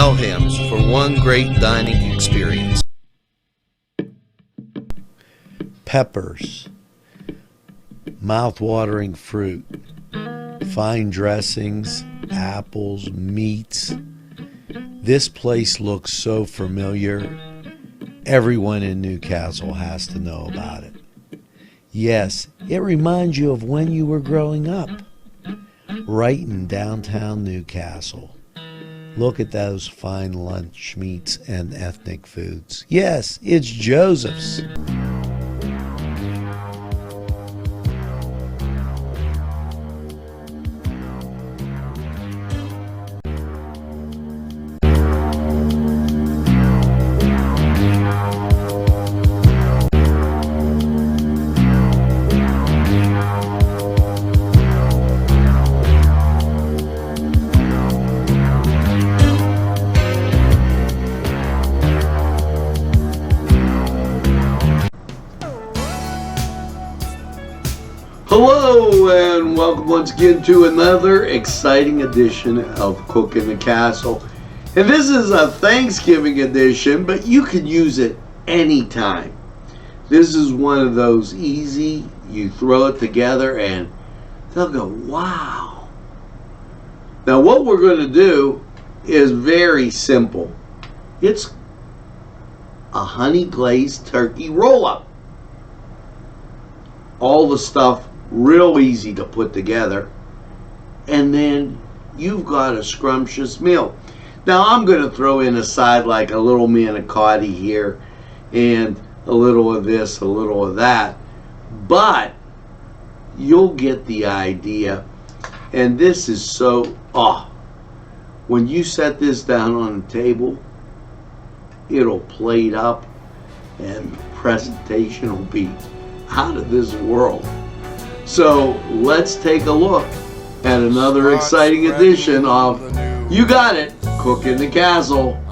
trail hams for one great dining experience. Peppers, mouth-watering fruit, fine dressings, apples, meats. This place looks so familiar. Everyone in Newcastle has to know about it. Yes, it reminds you of when you were growing up, right in downtown Newcastle. Look at those fine lunch meats and ethnic foods. Yes, it's Joseph's. Hello and welcome once again to another exciting edition of Cooking the Castle. And this is a Thanksgiving edition, but you can use it anytime. This is one of those easy, you throw it together and they'll go, wow. Now what we're going to do is very simple. It's a honey glazed turkey roll-up. All the stuff real easy to put together, and then you've got a scrumptious meal. Now I'm going to throw in a side like a little manicotti here and a little of this, a little of that, but you'll get the idea. And this is so, when you set this down on the table, it'll plate up and the presentation will be out of this world. So let's take a look at another exciting edition of You Got It, Cooking the Castle.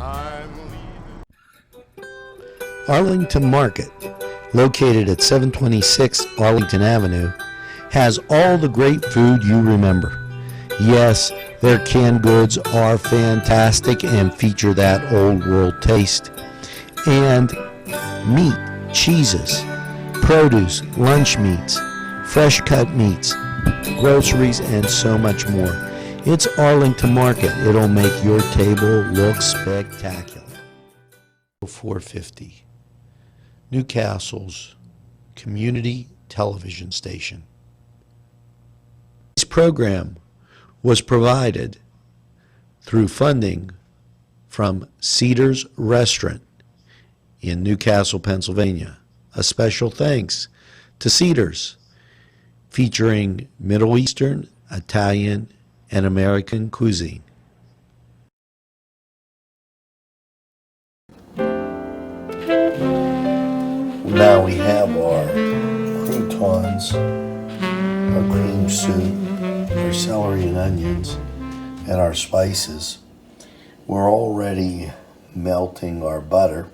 Arlington Market, located at 726 Arlington Avenue, has all the great food you remember. Yes, their canned goods are fantastic and feature that old world taste. And meat, cheeses, produce, lunch meats, fresh cut meats, groceries, and so much more. It's Arlington Market. It'll make your table look spectacular. 450, Newcastle's community television station. This program was provided through funding from Cedars Restaurant in Newcastle, Pennsylvania. A special thanks to Cedars, featuring Middle Eastern, Italian, and American cuisine. Now we have our croutons, our cream soup, our celery and onions, and our spices. We're already melting our butter,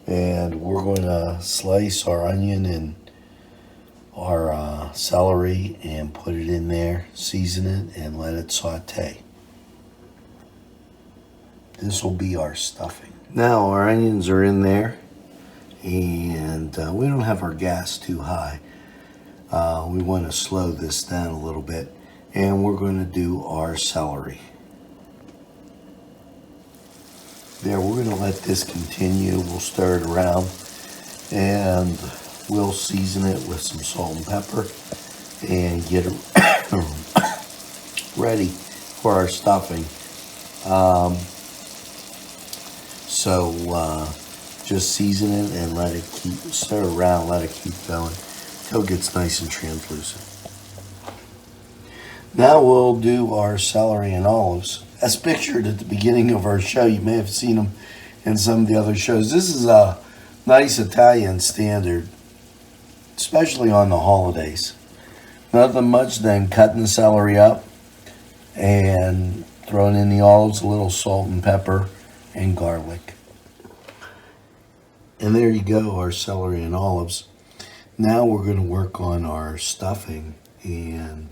and we're going to slice our onion and our celery and put it in there, season it, and let it saute. This will be our stuffing. Now our onions are in there, and we don't have our gas too high. We want to slow this down a little bit, and we're going to do our celery. There, we're going to let this continue. We'll stir it around, and we'll season it with some salt and pepper and get it ready for our stuffing. Just season it and let it stir around, let it keep going until it gets nice and translucent. Now we'll do our celery and olives. As pictured at the beginning of our show, you may have seen them in some of the other shows. This is a nice Italian standard, especially on the holidays. Nothing much than cutting the celery up and throwing in the olives, a little salt and pepper and garlic. And there you go, our celery and olives. Now we're going to work on our stuffing and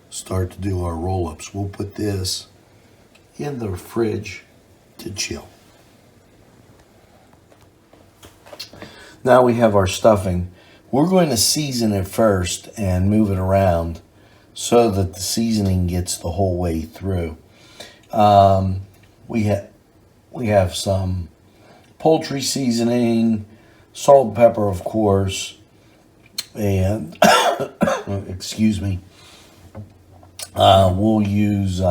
start to do our roll-ups. We'll put this in the fridge to chill. Now we have our stuffing. We're going to season it first and move it around so that the seasoning gets the whole way through. We have some poultry seasoning, salt and pepper, of course, and excuse me. We'll use.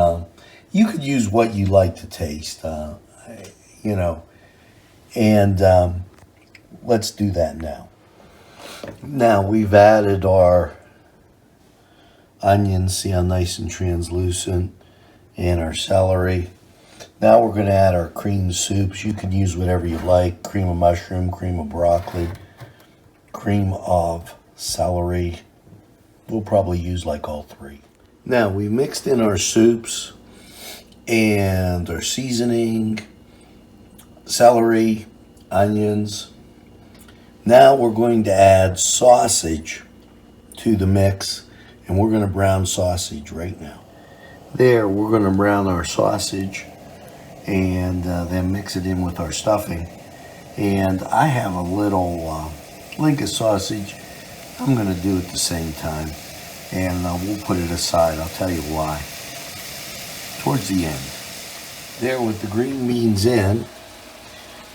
You could use what you like to taste, and let's do that now. Now we've added our onions, see how nice and translucent, and our celery. Now we're going to add our cream soups. You can use whatever you like: cream of mushroom, cream of broccoli, cream of celery. We'll probably use like all three. Now we mixed in our soups and our seasoning, celery, onions. Now we're going to add sausage to the mix, and we're going to brown sausage right now. There, we're going to brown our sausage and then mix it in with our stuffing. And I have a little Linka sausage. I'm going to do it the same time, and we'll put it aside. I'll tell you why towards the end. There, with the green beans in,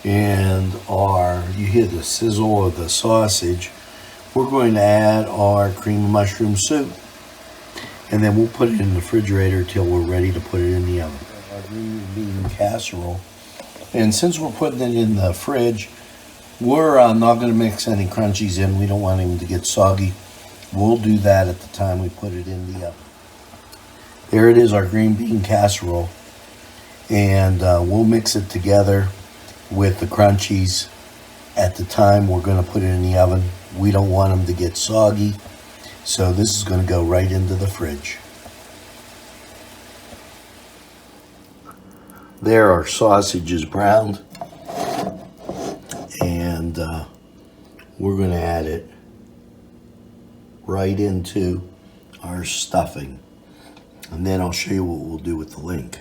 and you hear the sizzle of the sausage, we're going to add our cream of mushroom soup, and then we'll put it in the refrigerator till we're ready to put it in the oven. Our green bean casserole, and since we're putting it in the fridge, we're not going to mix any crunchies in. We don't want them to get soggy. We'll do that at the time we put it in the oven. There it is, our green bean casserole, and we'll mix it together with the crunchies at the time we're going to put it in the oven. We don't want them to get soggy, so this is going to go right into the fridge. There, our sausage is browned, and we're going to add it right into our stuffing, and then I'll show you what we'll do with the link.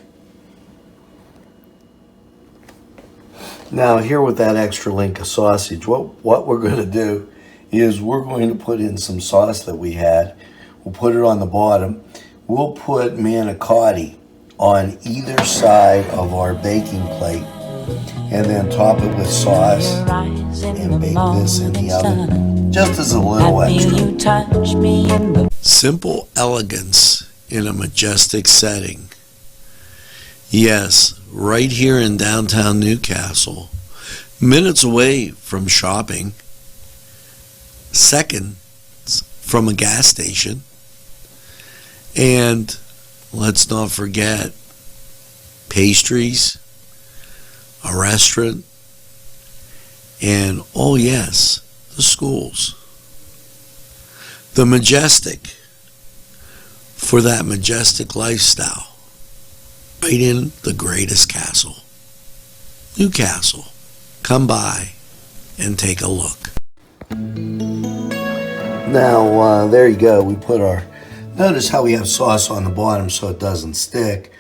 Now here with that extra link of sausage, what we're going to do is we're going to put in some sauce that we had. We'll put it on the bottom. We'll put manicotti on either side of our baking plate, and then top it with sauce and bake this in the oven just as a little extra. Simple elegance in a majestic setting. Yes, right here in downtown Newcastle, minutes away from shopping, seconds from a gas station, and let's not forget pastries, a restaurant, and oh yes, the schools. The majestic for that majestic lifestyle. Right in the greatest castle, Newcastle. Come by and take a look. Now, there you go. We put notice how we have sauce on the bottom so it doesn't stick.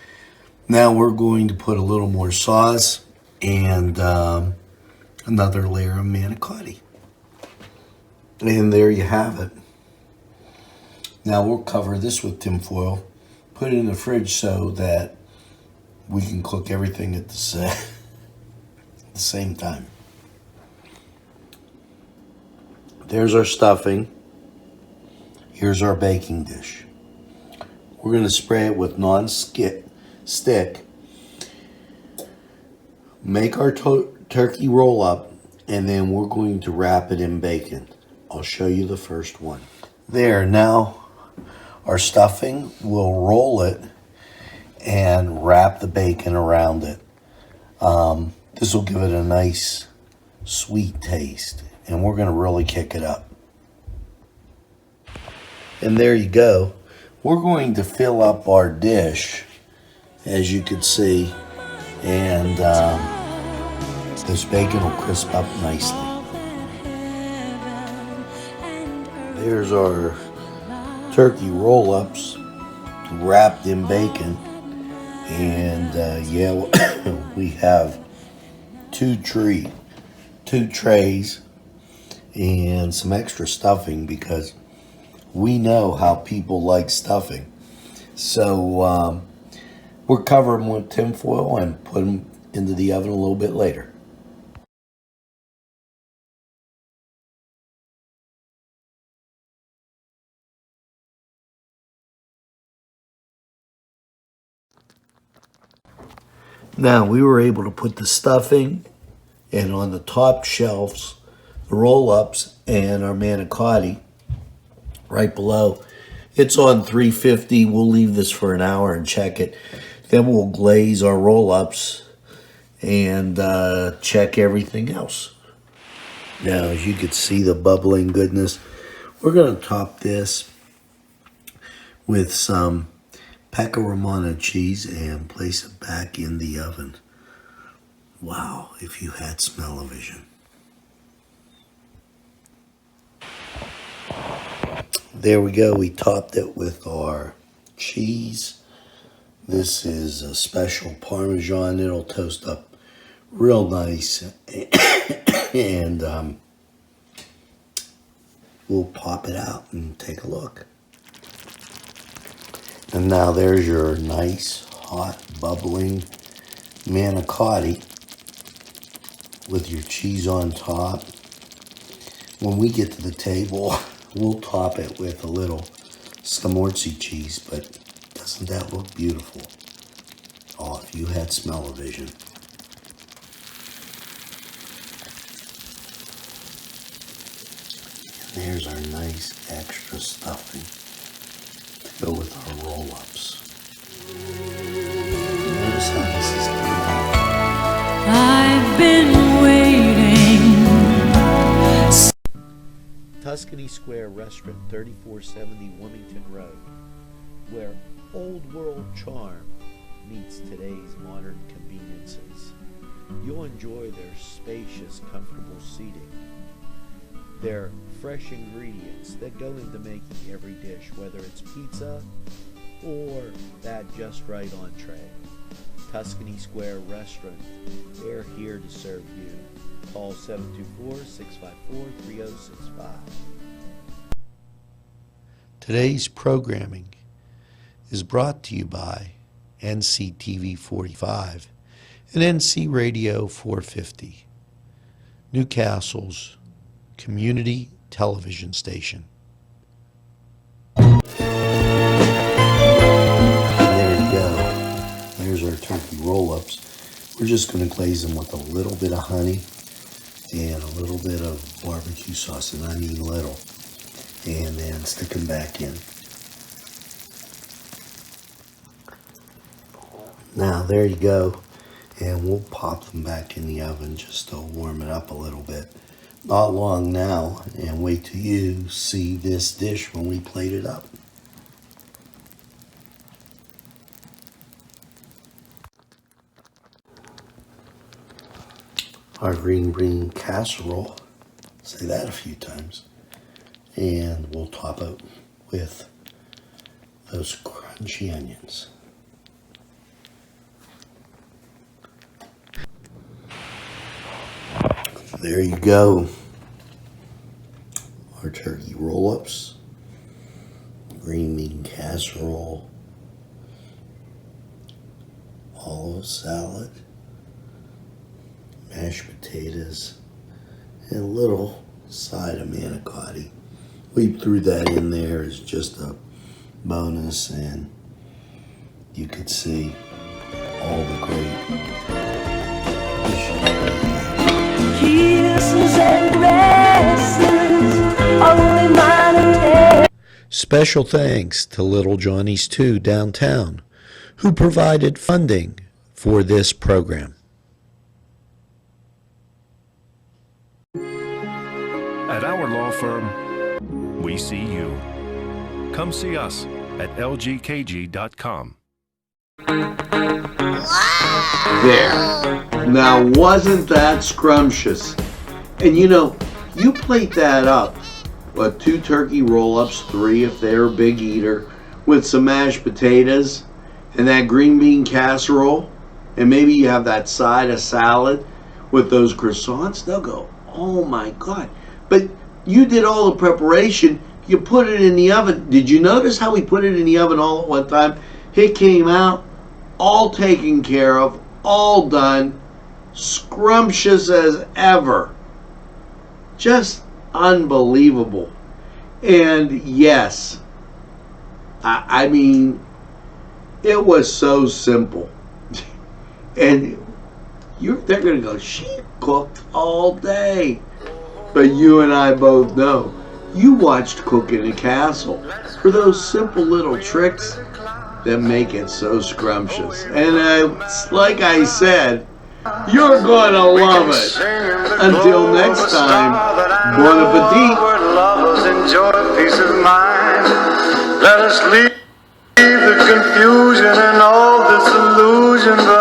Now we're going to put a little more sauce and another layer of manicotti. And there you have it. Now we'll cover this with tin foil, put it in the fridge so that we can cook everything at the same time. There's our stuffing. Here's our baking dish. We're going to spray it with non-stick. Make our turkey roll up, and then we're going to wrap it in bacon. I'll show you the first one. There, now our stuffing, we'll roll it and wrap the bacon around it. This will give it a nice sweet taste, and we're going to really kick it up. And there you go. We're going to fill up our dish, as you can see, and this bacon will crisp up nicely. There's our turkey roll-ups wrapped in bacon. And yeah, we have two trays and some extra stuffing because we know how people like stuffing. So we'll cover them with tin foil and put them into the oven a little bit later. Now we were able to put the stuffing and on the top shelves, the roll-ups and our manicotti right below. It's on 350. We'll leave this for an hour and check it. Then we'll glaze our roll-ups and check everything else. Now, as you can see the bubbling goodness, we're going to top this with some pecorino cheese and place it back in the oven. Wow, if you had smell-o-vision. There we go. We topped it with our cheese. This is a special Parmesan. It'll toast up real nice. And we'll pop it out and take a look. And now there's your nice, hot, bubbling manicotti with your cheese on top. When we get to the table, we'll top it with a little scamorza cheese, but doesn't that look beautiful? Oh, if you had smell-o-vision. And there's our nice extra stuffing to go with our roll-ups. Notice how this is coming out. I've been waiting. Tuscany Square Restaurant, 3470 Wilmington Road, where old world charm meets today's modern conveniences. You'll enjoy their spacious, comfortable seating, their fresh ingredients that go into making every dish, whether it's pizza or that just right entree. Tuscany Square Restaurant, they're here to serve you. Call 724-654-3065. Today's programming is brought to you by NCTV45 and NC Radio 450, Newcastle's community television station. There you go. There's our turkey roll-ups. We're just going to glaze them with a little bit of honey and a little bit of barbecue sauce, and I mean little, and then stick them back in. Now there you go, and we'll pop them back in the oven just to warm it up a little bit. Not long now, and wait till you see this dish when we plate it up. Our green bean casserole, say that a few times, and we'll top it with those crunchy onions. There you go, our turkey roll-ups, green bean casserole, olive salad, mashed potatoes, and a little side of manicotti. We threw that in there as just a bonus, and you could see all the great dishes. Kisses and caresses, only mine and theirs. Special thanks to Little Johnny's 2 downtown, who provided funding for this program. At our law firm, we see you. Come see us at lgkg.com. There. Now, wasn't that scrumptious? And you know, you plate that up, 2 turkey roll-ups, 3 if they're a big eater, with some mashed potatoes, and that green bean casserole, and maybe you have that side of salad with those croissants, they'll go, oh my God. But you did all the preparation, you put it in the oven. Did you notice how we put it in the oven all at one time? It came out all taken care of, all done, scrumptious as ever. Just unbelievable. And yes, I mean, it was so simple. And they're going to go, she cooked all day. But you and I both know, you watched Cooking the Castle for those simple little tricks that make it so scrumptious. And like I said, you're going to love it. Until next time, bon appetit. Lovers enjoy peace of mind. Let us leave the confusion and all disillusion.